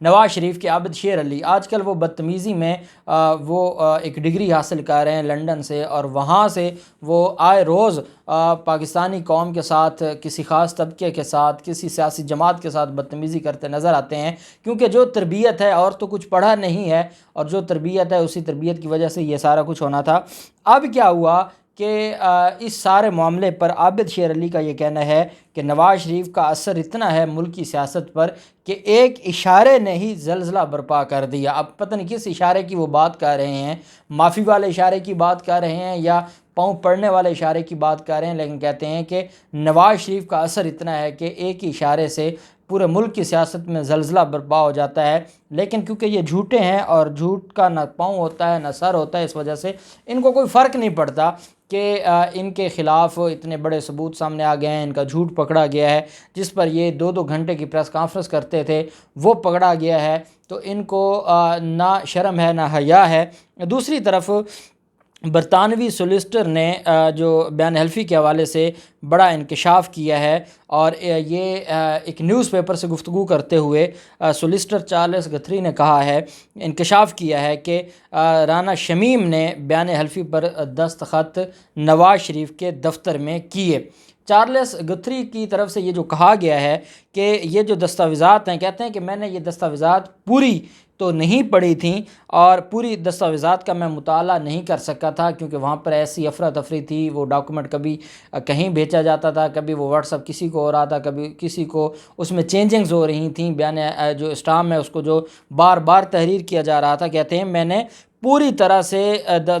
نواز شریف کے عابد شیر علی آج کل وہ بدتمیزی میں وہ ایک ڈگری حاصل کر رہے ہیں لنڈن سے، اور وہاں سے وہ آئے روز پاکستانی قوم کے ساتھ، کسی خاص طبقے کے ساتھ، کسی سیاسی جماعت کے ساتھ بدتمیزی کرتے نظر آتے ہیں، کیونکہ جو تربیت ہے، اور تو کچھ پڑھا نہیں ہے، اور جو تربیت ہے اسی تربیت کی وجہ سے یہ سارا کچھ ہونا تھا۔ اب کیا ہوا کہ اس سارے معاملے پر عابد شیر علی کا یہ کہنا ہے کہ نواز شریف کا اثر اتنا ہے ملکی سیاست پر کہ ایک اشارے نے ہی زلزلہ برپا کر دیا۔ اب پتہ نہیں کس اشارے کی وہ بات کر رہے ہیں، معافی والے اشارے کی بات کر رہے ہیں یا پاؤں پڑنے والے اشارے کی بات کر رہے ہیں، لیکن کہتے ہیں کہ نواز شریف کا اثر اتنا ہے کہ ایک ہی اشارے سے پورے ملک کی سیاست میں زلزلہ برپا ہو جاتا ہے۔ لیکن کیونکہ یہ جھوٹے ہیں اور جھوٹ کا نہ پاؤں ہوتا ہے نہ سر ہوتا ہے، اس وجہ سے ان کو کوئی فرق نہیں پڑتا کہ ان کے خلاف اتنے بڑے ثبوت سامنے آ گئے ہیں، ان کا جھوٹ پکڑا گیا ہے، جس پر یہ 2 گھنٹے کی پریس کانفرنس کرتے تھے وہ پکڑا گیا ہے، تو ان کو نہ شرم ہے نہ حیا ہے۔ دوسری طرف برطانوی سولیسٹر نے جو بیان حلفی کے حوالے سے بڑا انکشاف کیا ہے، اور یہ ایک نیوز پیپر سے گفتگو کرتے ہوئے سولیسٹر چارلس گتھری نے کہا ہے، انکشاف کیا ہے کہ رانا شمیم نے بیان حلفی پر دستخط نواز شریف کے دفتر میں کیے۔ چارلس گتھری کی طرف سے یہ جو کہا گیا ہے کہ یہ جو دستاویزات ہیں، کہتے ہیں کہ میں نے یہ دستاویزات پوری تو نہیں پڑھی تھیں، اور پوری دستاویزات کا میں مطالعہ نہیں کر سکا تھا، کیونکہ وہاں پر ایسی افراتفری تھی، وہ ڈاکومنٹ کبھی کہیں بھیجا جاتا تھا، کبھی وہ واٹس ایپ کسی کو ہو رہا تھا، کبھی کسی کو اس میں چینجنگز ہو رہی تھیں، بیان جو اسٹام ہے اس کو جو بار بار تحریر کیا جا رہا تھا۔ کہتے ہیں میں نے پوری طرح سے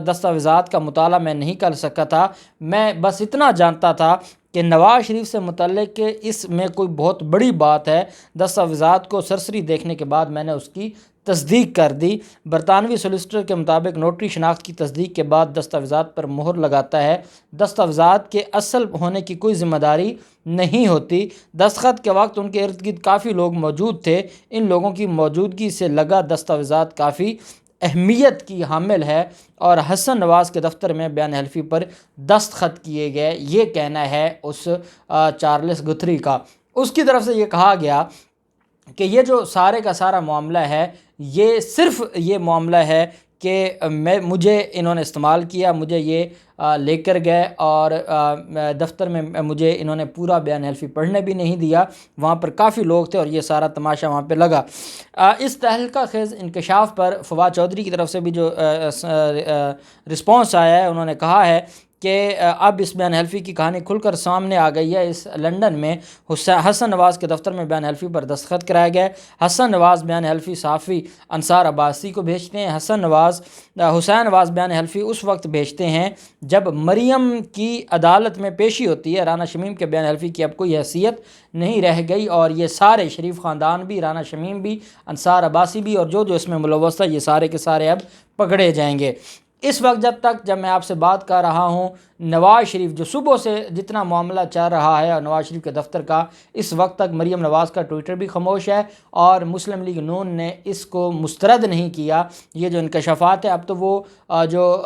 دستاویزات کا مطالعہ میں نہیں کر سکا تھا، میں بس اتنا جانتا تھا کہ نواز شریف سے متعلق کہ اس میں کوئی بہت بڑی بات ہے۔ دستاویزات کو سرسری دیکھنے کے بعد میں نے اس کی تصدیق کر دی۔ برطانوی سولیسٹر کے مطابق نوٹری شناخت کی تصدیق کے بعد دستاویزات پر مہر لگاتا ہے، دستاویزات کے اصل ہونے کی کوئی ذمہ داری نہیں ہوتی۔ دستخط کے وقت ان کے ارد گرد کافی لوگ موجود تھے، ان لوگوں کی موجودگی سے لگا دستاویزات کافی اہمیت کی حامل ہے، اور حسن نواز کے دفتر میں بیان حلفی پر دستخط کیے گئے، یہ کہنا ہے اس چارلس گتھری کا۔ اس کی طرف سے یہ کہا گیا کہ یہ جو سارے کا سارا معاملہ ہے، یہ صرف یہ معاملہ ہے کہ مجھے انہوں نے استعمال کیا، مجھے یہ لے کر گئے، اور دفتر میں مجھے انہوں نے پورا بیان حلفی پڑھنے بھی نہیں دیا، وہاں پر کافی لوگ تھے اور یہ سارا تماشا وہاں پہ لگا۔ اس تہلکہ خیز انکشاف پر فواد چودھری کی طرف سے بھی جو رسپانس آیا ہے، انہوں نے کہا ہے کہ اب اس بیان حلفی کی کہانی کھل کر سامنے آ گئی ہے۔ اس لنڈن میں حسن نواز کے دفتر میں بیان حلفی پر دستخط کرائے گئے۔ حسن نواز بیان حلفی صحافی انصار عباسی کو بھیجتے ہیں۔ حسین نواز بیان حلفی اس وقت بھیجتے ہیں جب مریم کی عدالت میں پیشی ہوتی ہے۔ رانا شمیم کے بیان حلفی کی اب کوئی حیثیت نہیں رہ گئی، اور یہ سارے شریف خاندان بھی، رانا شمیم بھی، انصار عباسی بھی، اور جو اس میں ملوث تھا، یہ سارے کے سارے اب پکڑے جائیں گے۔ اس وقت جب میں آپ سے بات کر رہا ہوں، نواز شریف جو صبح سے جتنا معاملہ چل رہا ہے اور نواز شریف کے دفتر کا، اس وقت تک مریم نواز کا ٹویٹر بھی خاموش ہے، اور مسلم لیگ نون نے اس کو مسترد نہیں کیا۔ یہ جو انکشافات ہے، اب تو وہ جو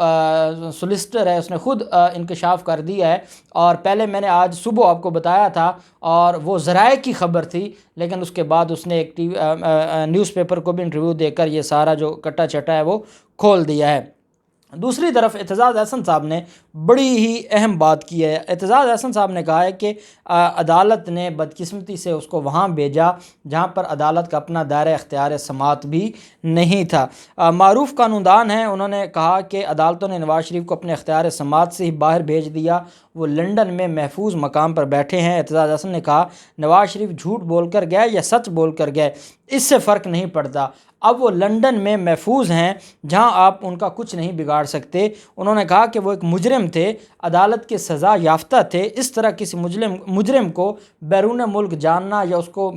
سولیسٹر ہے اس نے خود انکشاف کر دیا ہے، اور پہلے میں نے آج صبح آپ کو بتایا تھا، اور وہ ذرائع کی خبر تھی، لیکن اس کے بعد اس نے ایک نیوز پیپر کو بھی انٹرویو دے کر یہ سارا جو کٹا چٹا ہے وہ کھول دیا ہے۔ دوسری طرف اعتزاز احسن صاحب نے بڑی ہی اہم بات کی ہے۔ اعتزاز احسن صاحب نے کہا ہے کہ عدالت نے بدقسمتی سے اس کو وہاں بھیجا جہاں پر عدالت کا اپنا دائرہ اختیار سماعت بھی نہیں تھا۔ معروف قانوندان ہیں، انہوں نے کہا کہ عدالتوں نے نواز شریف کو اپنے اختیار سماعت سے ہی باہر بھیج دیا، وہ لنڈن میں محفوظ مقام پر بیٹھے ہیں۔ اعتزاز احسن نے کہا نواز شریف جھوٹ بول کر گئے یا سچ بول کر گئے، اس سے فرق نہیں پڑتا، اب وہ لنڈن میں محفوظ ہیں جہاں آپ ان کا کچھ نہیں بگاڑ سکتے۔ انہوں نے کہا کہ وہ ایک مجرم تھے، عدالت کے سزا یافتہ تھے، اس طرح کسی مجرم کو بیرون ملک جاننا یا اس کو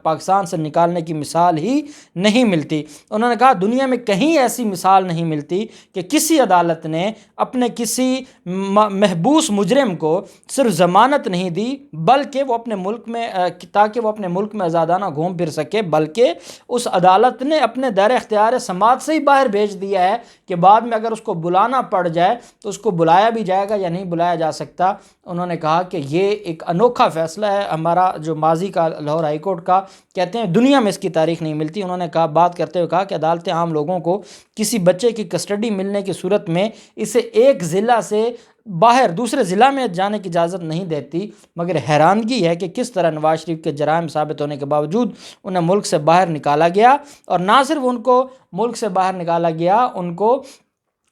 پاکستان سے نکالنے کی مثال ہی نہیں ملتی۔ انہوں نے کہا دنیا میں کہیں ایسی مثال نہیں ملتی کہ کسی عدالت نے اپنے کسی محبوس مجرم کو صرف ضمانت نہیں دی، بلکہ وہ اپنے ملک میں تاکہ وہ اپنے ملک میں آزادانہ گھوم پھر سکے، بلکہ اس عدالت نے اپنے دائرہ اختیار سماعت سے ہی باہر بھیج دیا ہے کہ بعد میں اگر اس کو بلانا پڑ جائے تو اس کو بلایا بھی جائے گا یا نہیں بلایا جا سکتا۔ انہوں نے کہا کہ یہ ایک انوکھا فیصلہ ہے ہمارا جو ماضی کا لاہور ہائی کورٹ کا، کہتے ہیں دنیا میں اس کی تاریخ نہیں ملتی۔ انہوں نے کہا، بات کرتے ہوئے کہا کہ عدالتیں عام لوگوں کو کسی بچے کی کسٹڈی ملنے کی صورت میں اسے ایک ضلع سے باہر دوسرے ضلع میں جانے کی اجازت نہیں دیتی، مگر حیرانگی ہے کہ کس طرح نواز شریف کے جرائم ثابت ہونے کے باوجود انہیں ملک سے باہر نکالا گیا، اور نہ صرف ان کو ملک سے باہر نکالا گیا، ان کو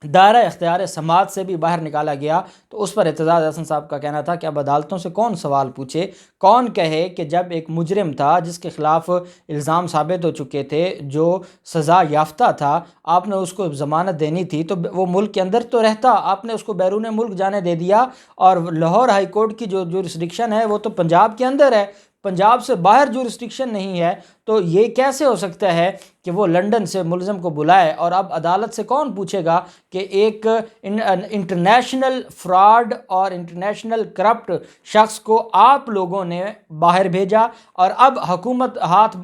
دائرہ اختیار سماعت سے بھی باہر نکالا گیا۔ تو اس پر اعتزاز احسن صاحب کا کہنا تھا کہ اب عدالتوں سے کون سوال پوچھے، کون کہے کہ جب ایک مجرم تھا جس کے خلاف الزام ثابت ہو چکے تھے، جو سزا یافتہ تھا، آپ نے اس کو ضمانت دینی تھی تو وہ ملک کے اندر تو رہتا، آپ نے اس کو بیرون ملک جانے دے دیا، اور لاہور ہائی کورٹ کی جو جورسڈکشن ہے وہ تو پنجاب کے اندر ہے، پنجاب سے باہر جورسڈکشن نہیں ہے۔ تو یہ کیسے ہو سکتا ہے کہ وہ لنڈن سے ملزم کو بلائے، اور اب عدالت سے کون پوچھے گا کہ ایک انٹرنیشنل فراڈ اور انٹرنیشنل کرپٹ شخص کو آپ لوگوں نے باہر بھیجا، اور اب حکومت ہاتھ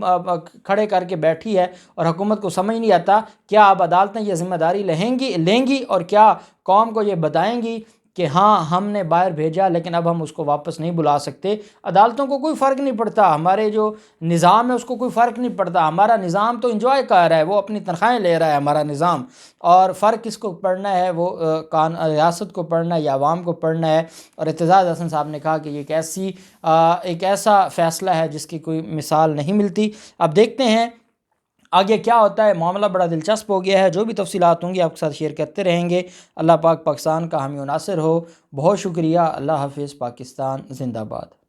کھڑے کر کے بیٹھی ہے اور حکومت کو سمجھ نہیں آتا کیا اب عدالتیں یہ ذمہ داری لیں گی اور کیا قوم کو یہ بتائیں گی کہ ہاں ہم نے باہر بھیجا لیکن اب ہم اس کو واپس نہیں بلا سکتے۔ عدالتوں کو کوئی فرق نہیں پڑتا، ہمارے جو نظام ہے اس کو کوئی فرق نہیں پڑتا، ہمارا نظام تو انجوائے کر رہا ہے، وہ اپنی تنخواہیں لے رہا ہے ہمارا نظام، اور فرق کس کو پڑنا ہے، وہ ریاست کو پڑنا ہے یا عوام کو پڑنا ہے۔ اور اعتزاز احسن صاحب نے کہا کہ یہ ایک ایسا فیصلہ ہے جس کی کوئی مثال نہیں ملتی۔ اب دیکھتے ہیں آگے کیا ہوتا ہے، معاملہ بڑا دلچسپ ہو گیا ہے، جو بھی تفصیلات ہوں گی آپ کے ساتھ شیئر کرتے رہیں گے۔ اللہ پاک پاکستان کا حامی و ناصر ہو۔ بہت شکریہ، اللہ حافظ، پاکستان زندہ باد۔